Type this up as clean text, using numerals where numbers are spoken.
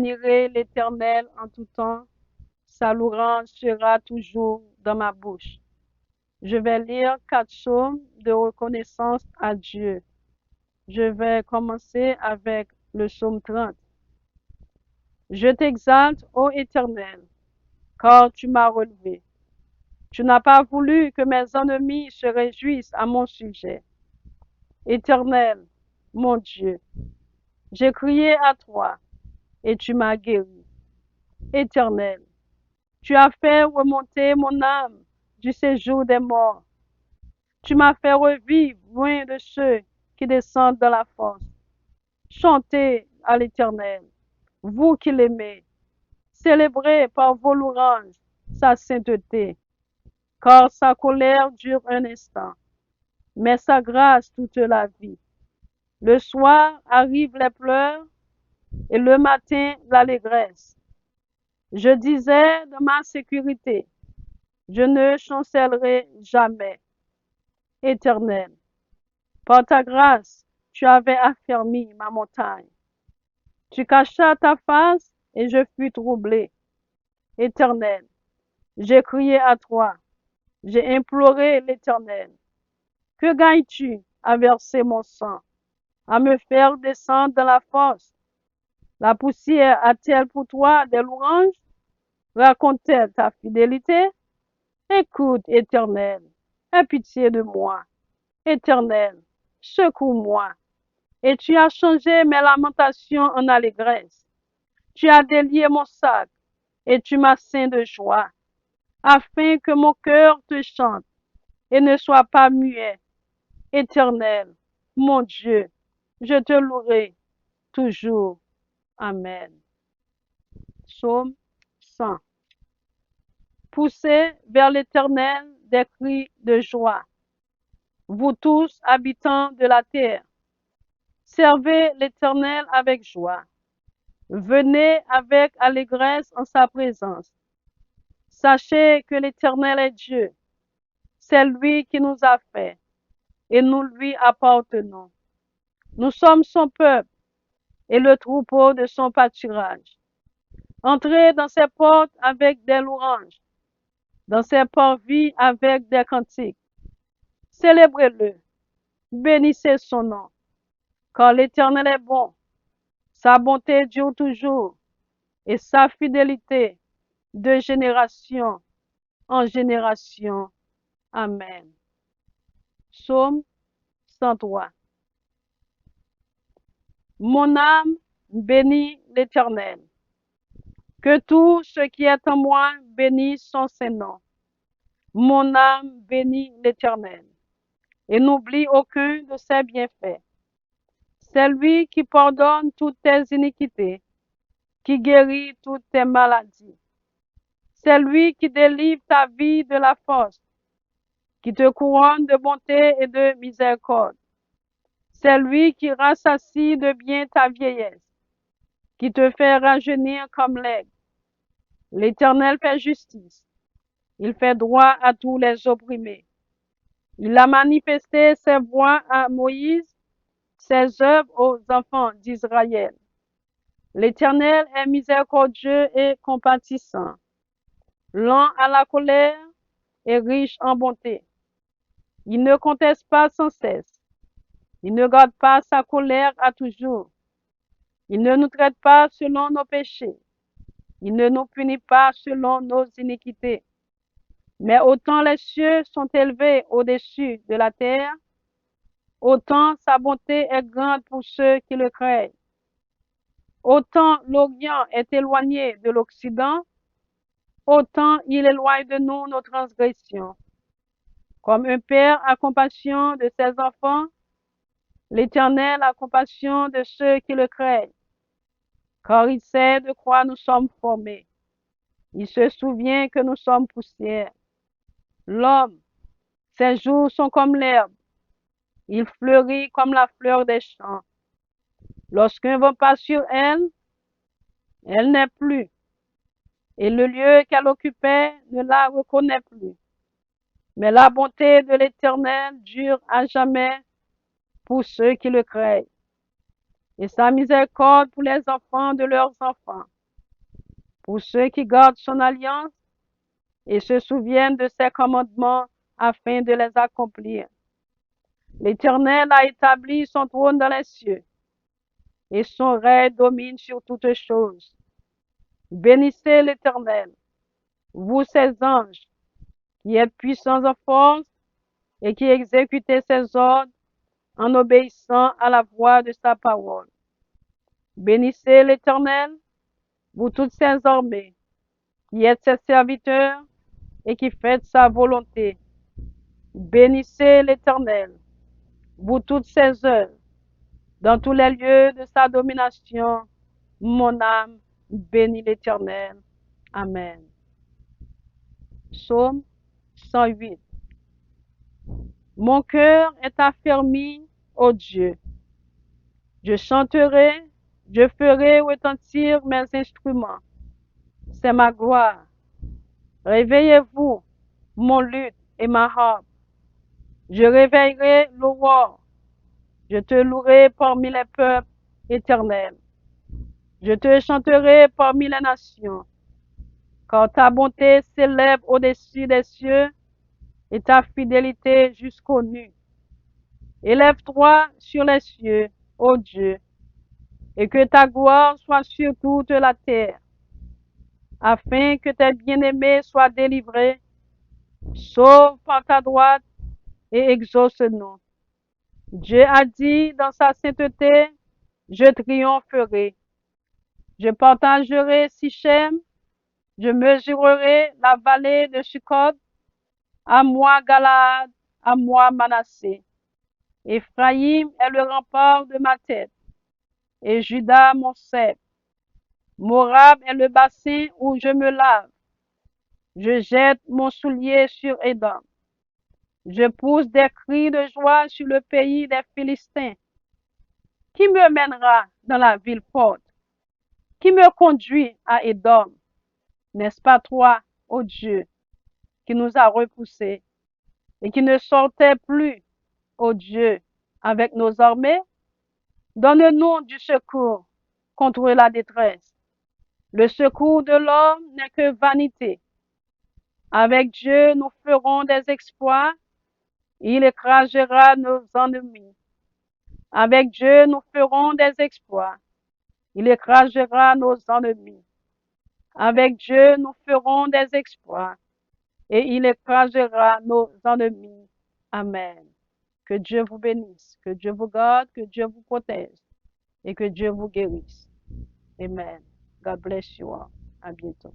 bénirai l'Éternel en tout temps. Sa louange sera toujours dans ma bouche. Je vais lire 4 psaumes de reconnaissance à Dieu. Je vais commencer avec le psaume 30. Je t'exalte, ô Éternel, car tu m'as relevé. Tu n'as pas voulu que mes ennemis se réjouissent à mon sujet. Éternel, mon Dieu, j'ai crié à toi et tu m'as guéri. Éternel, tu as fait remonter mon âme du séjour des morts. Tu m'as fait revivre loin de ceux qui descendent dans la force. Chantez à l'Éternel, vous qui l'aimez. Célébrez par vos louanges sa sainteté, car sa colère dure un instant, mais sa grâce toute la vie. Le soir arrivent les pleurs et le matin l'allégresse. Je disais de ma sécurité, je ne chancellerai jamais. Éternel, par ta grâce, tu avais affermi ma montagne. Tu cachas ta face et je fus troublé. Éternel, j'ai crié à toi, j'ai imploré l'Éternel. Que gagnes-tu à verser mon sang, à me faire descendre dans la fosse? La poussière a-t-elle pour toi des louanges? Raconte-t-elle ta fidélité? Écoute, Éternel, aie pitié de moi. Éternel, secours-moi. Et tu as changé mes lamentations en allégresse. Tu as délié mon sac et tu m'as ceint de joie, afin que mon cœur te chante et ne soit pas muet. Éternel, mon Dieu, je te louerai toujours. Amen. Psaume 100. Poussez vers l'Éternel des cris de joie, vous tous habitants de la terre. Servez l'Éternel avec joie. Venez avec allégresse en sa présence. Sachez que l'Éternel est Dieu. C'est lui qui nous a fait et nous lui appartenons. Nous sommes son peuple et le troupeau de son pâturage. Entrez dans ses portes avec des louanges, dans ses parvis avec des cantiques. Célébrez-le, bénissez son nom, car l'Éternel est bon. Sa bonté dure toujours et sa fidélité de génération en génération. Amen. Psaume 103. Mon âme bénit l'Éternel. Que tout ce qui est en moi bénisse son Saint-Nom. Mon âme bénit l'Éternel et n'oublie aucun de ses bienfaits. C'est lui qui pardonne toutes tes iniquités, qui guérit toutes tes maladies. C'est lui qui délivre ta vie de la force, qui te couronne de bonté et de miséricorde. C'est lui qui rassasie de bien ta vieillesse, qui te fait rajeunir comme l'aigle. L'Éternel fait justice. Il fait droit à tous les opprimés. Il a manifesté ses voies à Moïse, ses œuvres aux enfants d'Israël. L'Éternel est miséricordieux et compatissant, lent à la colère et riche en bonté. Il ne conteste pas sans cesse. Il ne garde pas sa colère à toujours. Il ne nous traite pas selon nos péchés. Il ne nous punit pas selon nos iniquités. Mais autant les cieux sont élevés au-dessus de la terre, autant sa bonté est grande pour ceux qui le craignent. Autant l'Orient est éloigné de l'Occident, autant il éloigne de nous nos transgressions. Comme un père a compassion de ses enfants, l'Éternel a compassion de ceux qui le craignent, car il sait de quoi nous sommes formés. Il se souvient que nous sommes poussière. L'homme, ses jours sont comme l'herbe. Il fleurit comme la fleur des champs. Lorsqu'un vent passe sur elle, elle n'est plus, et le lieu qu'elle occupait ne la reconnaît plus. Mais la bonté de l'Éternel dure à jamais pour ceux qui le craignent, et sa miséricorde pour les enfants de leurs enfants, pour ceux qui gardent son alliance et se souviennent de ses commandements afin de les accomplir. L'Éternel a établi son trône dans les cieux, et son règne domine sur toutes choses. Bénissez l'Éternel, vous ses anges, qui êtes puissants en force et qui exécutez ses ordres en obéissant à la voix de sa parole. Bénissez l'Éternel, vous toutes ses armées, qui êtes ses serviteurs et qui faites sa volonté. Bénissez l'Éternel, vous toutes ses œuvres, dans tous les lieux de sa domination. Mon âme bénit l'Éternel. Amen. Psaume 108. Mon cœur est affermi, ô Dieu. Je chanterai, je ferai retentir mes instruments. C'est ma gloire. Réveillez-vous, mon luth et ma harpe. Je réveillerai l'aurore. Je te louerai parmi les peuples éternels. Je te chanterai parmi les nations, car ta bonté s'élève au-dessus des cieux et ta fidélité jusqu'aux nues. Élève-toi sur les cieux, ô Dieu, et que ta gloire soit sur toute la terre, afin que tes bien-aimés soient délivrés. Sauve par ta droite et exauce-nous. Dieu a dit dans sa sainteté, je triompherai. Je partagerai Sichem, je mesurerai la vallée de Sukkot. À moi Galaad, à moi Manassé. Éphraïm est le rempart de ma tête, et Juda mon cep. Moab est le bassin où je me lave. Je jette mon soulier sur Édom. Je pousse des cris de joie sur le pays des Philistins. Qui me mènera dans la ville forte? Qui me conduit à Édom? N'est-ce pas toi, ô Dieu, qui nous a repoussés et qui ne sortait plus, ô Dieu, avec nos armées? Donne-nous du secours contre la détresse. Le secours de l'homme n'est que vanité. Avec Dieu, nous ferons des exploits. Il écrasera nos ennemis. Avec Dieu, nous ferons des exploits. Il écrasera nos ennemis. Avec Dieu, nous ferons des exploits. Et il écrasera nos ennemis. Amen. Que Dieu vous bénisse, que Dieu vous garde, que Dieu vous protège et que Dieu vous guérisse. Amen. God bless you all. À bientôt.